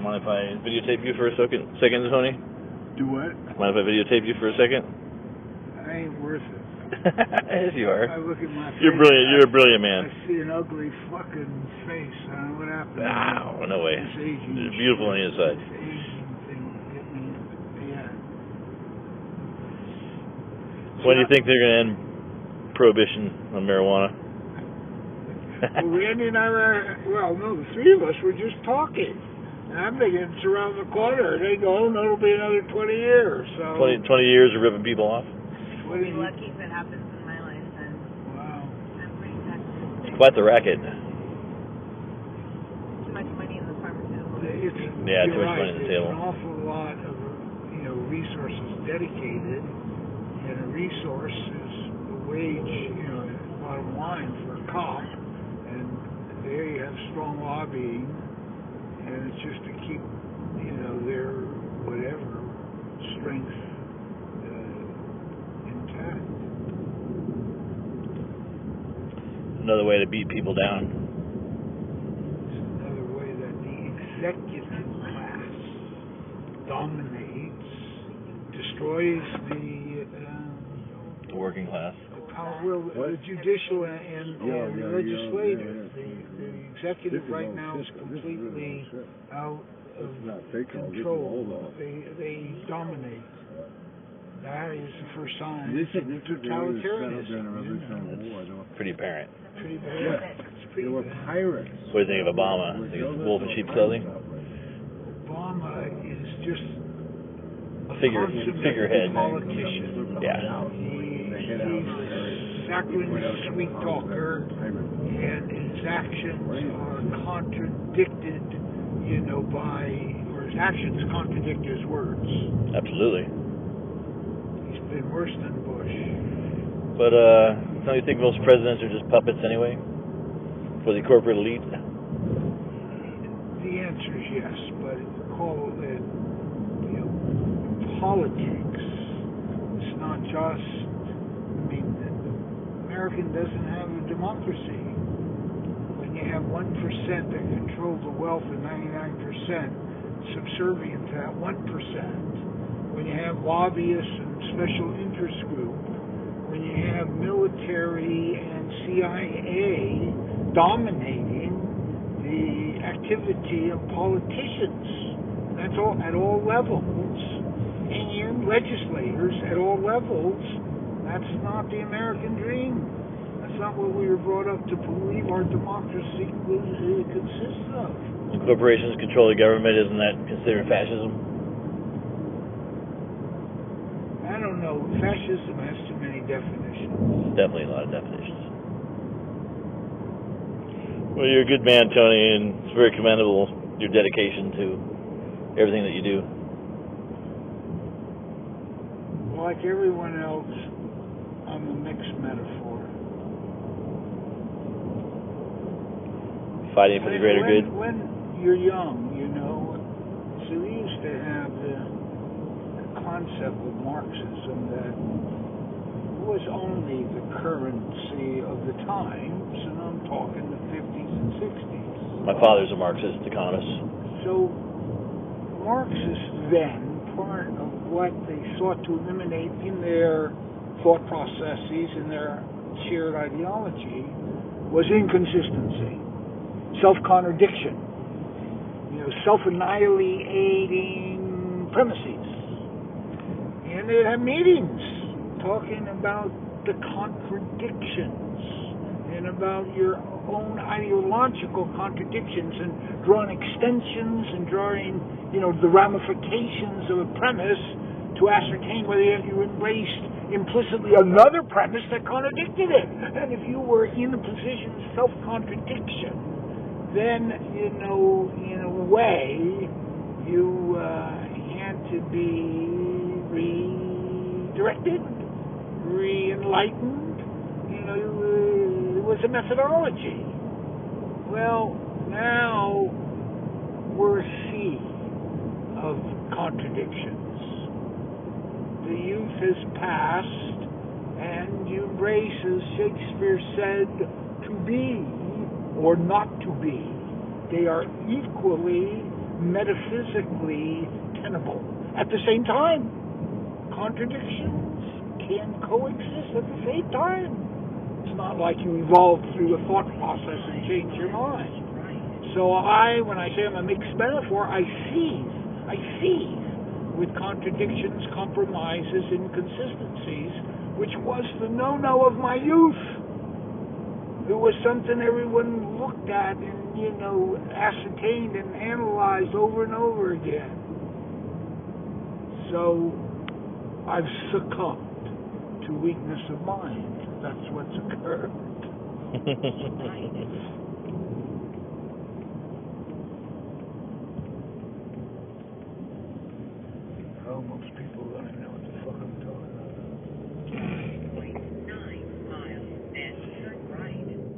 Mind if I videotape you for a second, Tony? Do what? Mind if I videotape you for a second? I ain't worth it. Yes, you are. I look at my face. You're brilliant. You're a brilliant man. I see an ugly fucking face. I don't know what happened. Wow, no way. This aging You're beautiful on the inside. This aging thing hit me. Yeah. When do you think they're going to end prohibition on marijuana? Well, Randy and I the three of us were just talking. And I'm thinking it's around the corner. They go, no, it'll be another 20 years. So 20 years of ripping people off? We'll be lucky if it happens in my lifetime. Wow. I'm pretty pessimistic. It's quite the racket. Too much money in the pharmaceutical industry. Too much money on the table. There's an awful lot of resources dedicated, and a resource is a wage, bottom line for a cop, and they have strong lobbying, and it's just to keep their whatever strength intact. Another way to beat people down. It's another way that the executive class dominates, destroys The working class. the judicial and the legislative. The executive right now is completely out of control. They dominate. That is the first sign of totalitarianism. Pretty apparent. Pretty bad. It's pretty bad. What do you think of Obama? Think it's wolf in sheep's clothing? Obama is just a figurehead. politician. Yeah. He's a saccharine sweet talker, and his actions are contradicted, or his actions contradict his words. Absolutely. He's been worse than Bush. But don't you think most presidents are just puppets anyway? For the corporate elite? The answer is yes, but call it, politics. It's not just, American doesn't have a democracy. When you have 1% that control the wealth and 99% subservient to that 1%, when you have lobbyists and special interest groups, when you have military and CIA dominating the activity of politicians, that's all at all levels, and legislators at all levels, that's not the American dream. That's not what we were brought up to believe our democracy consists of. When corporations control the government, isn't that considered fascism? I don't know. Fascism has too many definitions. Definitely a lot of definitions. Well, you're a good man, Tony, and it's very commendable, your dedication to everything that you do. Like everyone else, I'm a mixed metaphor. Fighting for the greater good? When you're young, so we used to have the concept of Marxism that was only the currency of the times, and I'm talking the 50s and 60s. My father's a Marxist economist. So Marxists then, part of what they sought to eliminate in their thought processes and their shared ideology was inconsistency, self-contradiction, self-annihilating premises. And they have meetings talking about the contradictions and about your own ideological contradictions and drawing extensions and drawing, the ramifications of a premise to ascertain whether you embraced implicitly another premise that contradicted it. And if you were in a position of self-contradiction, then, in a way, you had to be redirected, re-enlightened. It was a methodology. Well, now we're a sea of contradictions. The youth has passed, and you embrace, as Shakespeare said, to be or not to be. They are equally metaphysically tenable. At the same time, contradictions can coexist at the same time. It's not like you evolve through a thought process and change your mind. So when I say I'm a mixed metaphor, I seethe with contradictions, compromises, inconsistencies, which was the no-no of my youth. It was something everyone looked at and, ascertained and analyzed over and over again. So I've succumbed to weakness of mind. That's what's occurred.